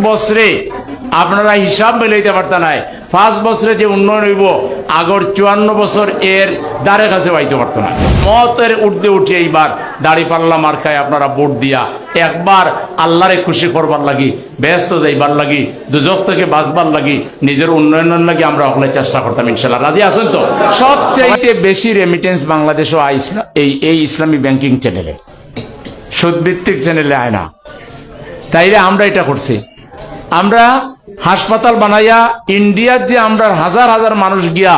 বছরে আপনারা হিসাব মিলাইতে পারতেন নাই 5 বছরে যে উন্নয়ন হইব আগর 54 বছর এর দ্বারে কাছে পাইতে পারত না। মতের ঊর্ধ্বে উঠে এইবার দাড়ি পাল্লা মার্কায় আপনারা ভোট দিয়া একবার আল্লাহরে খুশি করবার লাগি, ব্যস্ত যাইবার লাগি, দুজক থেকে বাঁচবার লাগি, নিজের উন্নয়নের লাগি আমরা সকলে চেষ্টা করতাম। ইনশাল্লাহ রাজি আছেন তো? সবচেয়ে বেশি রেমিটেন্স বাংলাদেশও এই ইসলামী ব্যাংকিং চ্যানেলে, সুদভিত্তিক চ্যানেলে আয় না। তাইলে আমরা এটা করছি, আমরা হাসপাতাল বানাইয়া ইন্ডিয়ার যে আমরা হাজার হাজার মানুষ গিয়া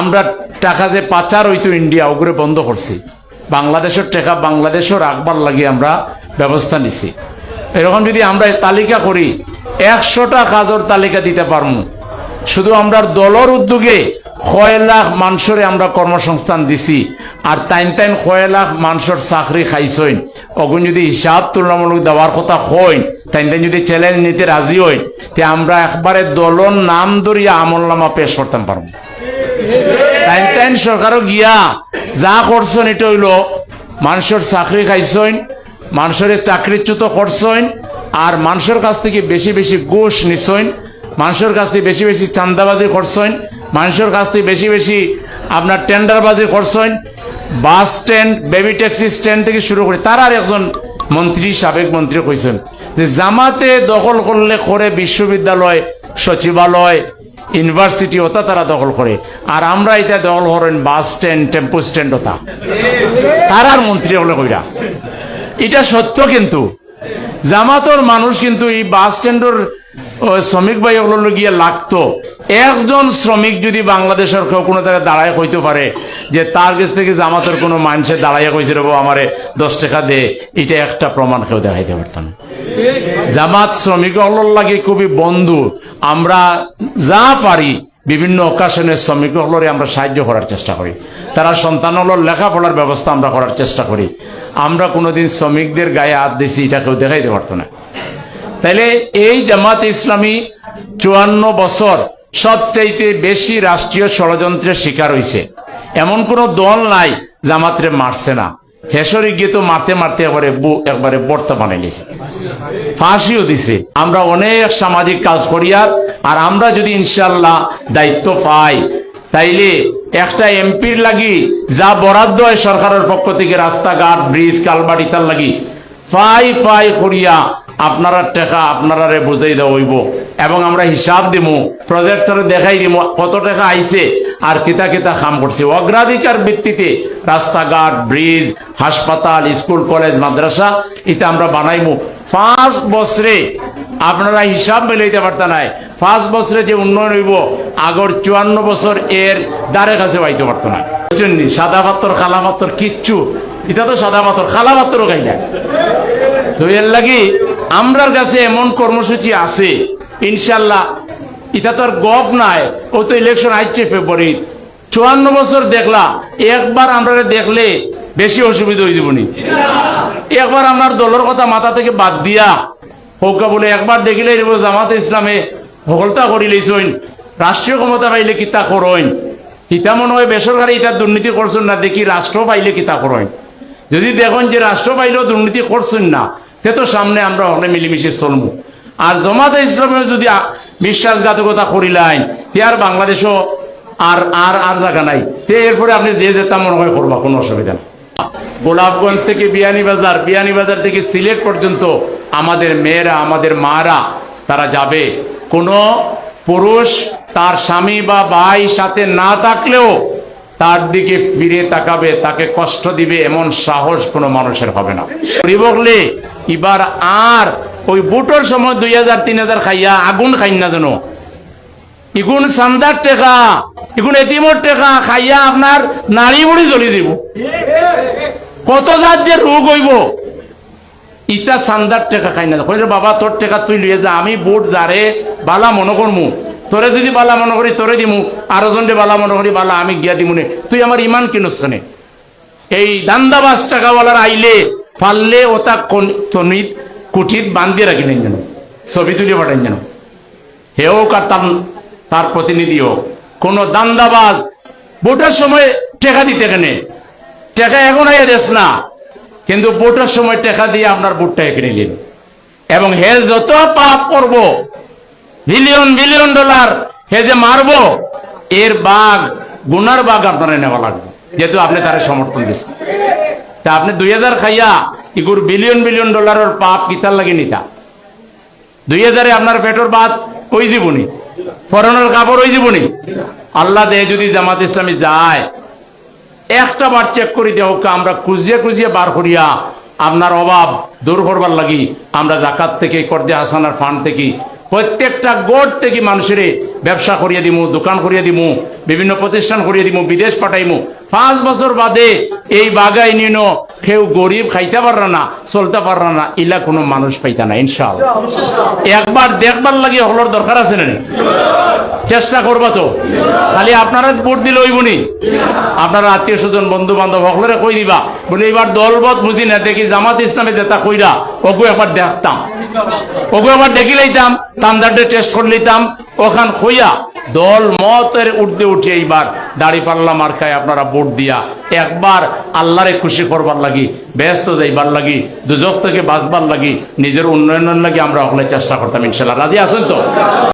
আমরা টাকা যে পাচার হইতো ইন্ডিয়া ওগুলো বন্ধ করছি। বাংলাদেশের টাকা বাংলাদেশও রাখবার লাগে আমরা ব্যবস্থা নিছি। এরকম যদি আমরা তালিকা করি 100টা কাজের তালিকা দিতে পারবো। শুধু আমরা দলের উদ্যোগে 6 লাখ মানুষরে আমরা কর্মসংস্থান দিছি, আর তাইন 6 লাখ মানুষের চাকরি খাইছইন। অগুন যদি হিসাব তুলনামূলক দেওয়ার কথা হইন, তাইন যদি চ্যালেঞ্জ নিতে রাজি হইন, তে আমরা একবারে দলন নাম ধরিয়া আমলনামা পেশ করতে পারবো। তাইন সরকারও গিয়া যা করছেন এটা হইল মানুষের চাকরি খাইছইন, মানুষের চাকরিচ্যুত করছইন, আর মানুষের কাছ থেকে বেশি বেশি ঘুষ নিছইন, মানুষের কাছ থেকে বেশি বেশি চান্দাবাজি করছেন, মানুষের কাছ থেকে বেশি বেশি আপনার টেন্ডারবাজি করছেন। Bus stand, baby taxi stand থেকে শুরু করে তার আর একজন মন্ত্রী, সাবেক মন্ত্রী কইছেন যে জামাতে দখল করলে করে বিশ্ববিদ্যালয়, সচিবালয়, ইউনিভার্সিটি ওটা তারা দখল করে, আর আমরা এটা দখল করেন বাস স্ট্যান্ড, টেম্পো স্ট্যান্ড ওটা তার আর মন্ত্রী হলে কইরা। এটা সত্য, কিন্তু জামাতর মানুষ কিন্তু এই বাস স্ট্যান্ডের শ্রমিক ভাই ওগুলো গিয়ে লাগতো। একজন শ্রমিক যদি বাংলাদেশের কেউ কোনো জায়গায় দাঁড়ায় কইতে পারে যে তার কাছ থেকে জামাতের কোনো মানুষে দাঁড়াইয়া কইছে রে আমারে 10 টাকা দে, এটা একটা প্রমাণ কেউ দেখাইতে পারতাম। জামাত শ্রমিক হলোর লাগে খুবই বন্ধু। আমরা যা পারি বিভিন্ন অকেশনে শ্রমিক হলরে আমরা সাহায্য করার চেষ্টা করি, তারা সন্তান হলোর লেখাপড়ার ব্যবস্থা আমরা করার চেষ্টা করি। আমরা কোনোদিন শ্রমিকদের গায়ে হাত দিছি এটা কেউ দেখাইতে পারতো না। তাইলে এই জামাত ইসলামী 54 বছর সবচাইতে বেশি রাষ্ট্রীয় ষড়যন্ত্রের শিকার হয়েছে। এমন কোন দল নাই জামাতরে মারছে না। হেসরি গিয়ে তো মারতে মারতে একবারে বর্তা বানাই নিয়েছে, ফাঁসিও দিছে। আমরা অনেক সামাজিক কাজ করিয়া, আর আমরা যদি ইনশাল্লাহ দায়িত্ব পাই, তাইলে একটা এমপির লাগি যা বরাদ্দ হয় সরকারের পক্ষ থেকে রাস্তাঘাট, ব্রিজ, কালভার্ট ইত্যাদি লাগি ফাই করিয়া আপনারা টাকা আপনারা বুঝাই দেওয়া হইব, এবং আমরা হিসাব দিব, প্রজেক্টরে দেখাই দিব কত টাকা আইছে আর কিতা কিতা কাম করছে। অগ্রাধিকার ভিত্তিতে রাস্তাঘাট, ব্রিজ, হাসপাতাল, স্কুল, কলেজ, মাদ্রাসা এটা আমরা বানাইবো। 5 বছরে আপনারা হিসাব মিলাইতে পারতেন নাই 5 বছরে যে উন্নয়ন হইব আগর 54 বছর এর দ্বারে কাছে পাইতে পারত না। সাদা পাথর, কালা পাথর কিচ্ছু, এটা তো সাদা পাথর, কালা পাথরও খাই না। তো এর লাগি আমরার কাছে এমন কর্মসূচি আছে ইনশাল্লাহ। এটা তো আর গপ নাই, ও তো ইলেকশন আসছে ফেব্রুয়ারি। 54 বছর দেখলা, একবার আমরা দেখলে বেশি অসুবিধা হয়ে যাবনি। একবার আমার দলের কথা মাথা থেকে বাদ দিয়া হোকা বলে একবার দেখিলে জামাতে ইসলামে হলতা করিলেইছইন, রাষ্ট্রীয় ক্ষমতা পাইলে কিতা করইন, ইটা মনে হয় বেসরকারি এটা দুর্নীতি করছেন না, দেখি রাষ্ট্র পাইলে কিতা করইন। যদি দেখুন যে রাষ্ট্র পাইলেও দুর্নীতি করছেন না, তে তো সামনে আমরা হলে মিলেমিশে চলবো। আর জামাতে ইসলামের যদি বিশ্বাসঘাতকতা করিলেন, তে আর বাংলাদেশও আর আর আর জায়গা নাই। তে এরপরে আপনি যে যেটা মনে হয় করবা, কোনো অসুবিধা নেই। গোলাপগঞ্জ থেকে বিয়ানীবাজার থেকে সিলেট পর্যন্ত আমাদের মেয়েরা, আমাদের মারা তারা যাবে। কোনো পুরুষ তার স্বামী বা ভাই সাথে না থাকলেও তার দিকে ফিরে তাকাবে, তাকে কষ্ট দিবে এমন সাহস কোনো মানুষের হবে না। বললে এবার আর ওই বুটোর সময় 2000-3000 খাইয়া আগুন খাই না যেন, ইগুন চান্দার টেকা, ইগুন এতিমর টেকা খাইয়া আপনার নারী বুড়ি জ্বলি যাব। কত যার যে রোগ হইব, ইটা চান্দার টেকা খাই না। বাবা তোর টেকা তুই লিয়ে যা, আমি বুট যারে বালা মনে করমু, তোরে যদি বালা মনে করি তোরে দিমু, আরো জনরে বালা মনে করি বালা আমি গিয়া দিমুনে, তুই আমার ইমান কিনুস কেনে? এই দান্দাবাজ টাকাওয়ালার আইলে পারলে ওটা তনিত কুঠিত বান্ধিয়ে রাখিলেন যেন, ছবি তুলে পাঠাইন যেন, হেও কার তার প্রতিনিধি হোক। কোন দান্দাবাজ ভোটের সময় টেকা দিতে কেনে? টেকা এখন আইয়া দেশ না, কিন্তু ভোটের সময় টেকা দিয়ে আপনার ভোটটা কিনে নিলেন। এবং হে যত পাপ করব, বিলিয়ন বিলিয়ন ডলার হে যে মারব, এর বাঘ গুনার বাঘ আপনারা নেওয়া লাগবে, যেহেতু আপনি তারা সমর্থন দিচ্ছেন। তা আপনি 2000 খাইয়া ইগুর বিলিয়ন বিলিয়ন ডলারের পাপ কিতার লাগে নিতা? 2000-এ আপনার পেটর ভাত ওই জীবনী, ফরনের কাপড় ওই জীবনী। আল্লাহ দে যদি জামাত ইসলামী যায়, একটা বার চেক করি দেও, আমরা খুঁজিয়ে খুঁজিয়ে বার করিয়া আপনার অভাব দূর করবার লাগি আমরা জাকাত থেকে, কর্দে হাসানার ফান্ড থেকে, প্রত্যেকটা গোট থেকে মানুষের ব্যবসা করিয়ে দিমু, দোকান করিয়ে দিমু, বিভিন্ন প্রতিষ্ঠান করিয়ে দিমু, বিদেশ পাঠাইমু। 5 বছর বাদে এই বাগাই নিন কেউ গরিব খাইতে পাররা না, চলতে পাররা না, ইলা কোনো মানুষ পাইতা না ইনশাআল্লাহ। একবার দেখবার লাগে হলোর দরকার আছে না? চেষ্টা করবা তো, খালি আপনারা ভোট দিলে হইবনি, আপনারা আত্মীয় স্বজন বন্ধু বান্ধব সকলের কই দিবা বলে এবার দলবত বুঝি না দেখি জামাত ইসলামে যেটা কইরা ওগু একবার দেখতাম, ওগু একবার দেখি লইতাম, তান্দারডে টেস্ট করে লইতাম, ওখান কইয়া দল মতের উর্ধে উঠে এইবার দাড়ি পাল্লা মার্কায় আপনারা ভোট দিয়া একবার আল্লাহরে খুশি করবার লাগি, ব্যস্ত যাইবার লাগি, দুজক থেকে বাঁচবার লাগি, নিজের উন্নয়নের লাগি আমরা সকলে চেষ্টা করতাম ইনশাল্লাহ। রাজি আছেন তো?